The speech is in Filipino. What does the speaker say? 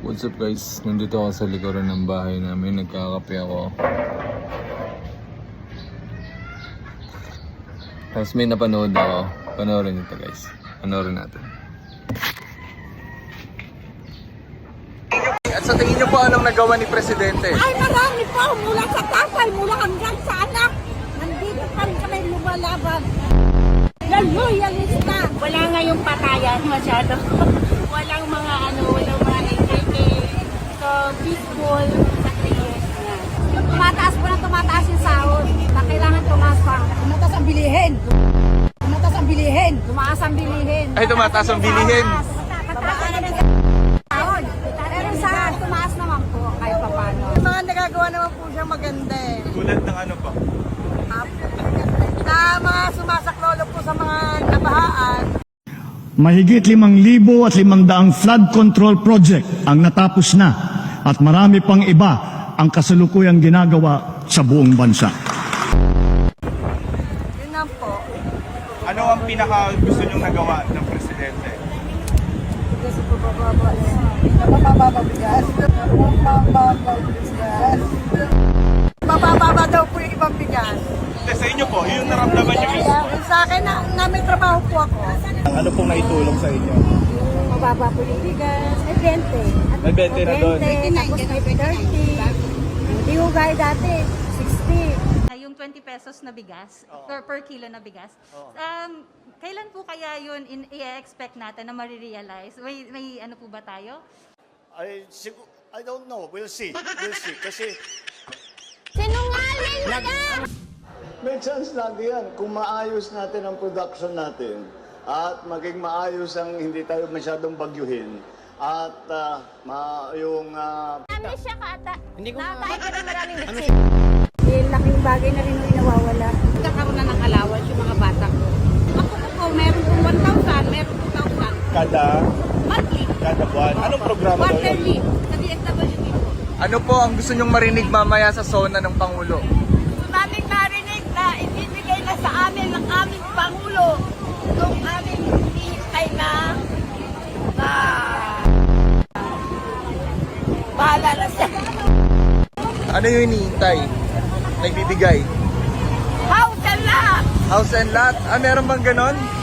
What's up guys? Nandito ako sa likuran ng bahay namin. Nagkakape ako. Tapos may napanood ako. Panoorin ito guys. Panoorin natin. At sa tingin niyo po anong nagawa ni Presidente? Ay marami po. Mula sa tatay, mula hanggang sa anak. Nandito pa rin kami lumalaban. Loyalista. Wala nga yung patayan masyado. Walang mga walang mga so, peaceful sa years na. Tumataas po na tumataas yung sahod. Na kailangan tumaas pa. Tumataas ang bilihin. Tumataas ang bilihin. Tumaas ang bilihin. Ay, tumataas ang bilihin. Pataas ang sahod. Pero yung sahod tumaas naman po kahit pa paano. Yung mga nagagawa naman po siya maganda eh. Tulad ng ano pa? Na mga sumasaklolo po sa mga nabahaan. Mahigit 5,500 flood control project ang natapos na at marami pang iba ang kasalukuyang ginagawa sa buong bansa. Yun lang po. Ano ang pinaka gusto niyong nagawa ng Presidente? Kasi po mababa bigas. Mababa daw po yung ibang bigas. Sa inyo po, yung naramdaman niyo Yung sa akin na may trabaho po ako. ano pong naitulong sa inyo? Mababa po yung bigas. May 20. May 20 na doon. 20, tapos may 30. Hindi ko gaya dati. 60. Yung 20 pesos na bigas, per kilo na bigas. Kailan po kaya yun i-expect natin na marirealize? May ano po ba tayo? I don't know. We'll see. We'll see. Kasi Sinungaling na! may chance lagi yan kung maayos natin ang production natin at maging maayos ang hindi tayo masyadong bagyuhin at yung Ano siya ka ata? Hindi ko kahit na maraming bitsin. Laking bagay na rin yung nawawala. Nagkakaroon na ng allowance yung mga bata ko. Ako po, meron po 1,000, meron po 2,000. Kada Monthly. buwan. Anong programa daw yun? Quarterly. Sa DSWD po. Ano po ang gusto niyong marinig mamaya sa SONA ng Pangulo? Namin narinig na ibibigay na sa amin ng aming Pangulo nung aming hihintay na bahala na siya. Ano yung hinihintay? Nagbibigay? House and lot! House and lot? Meron bang ganon?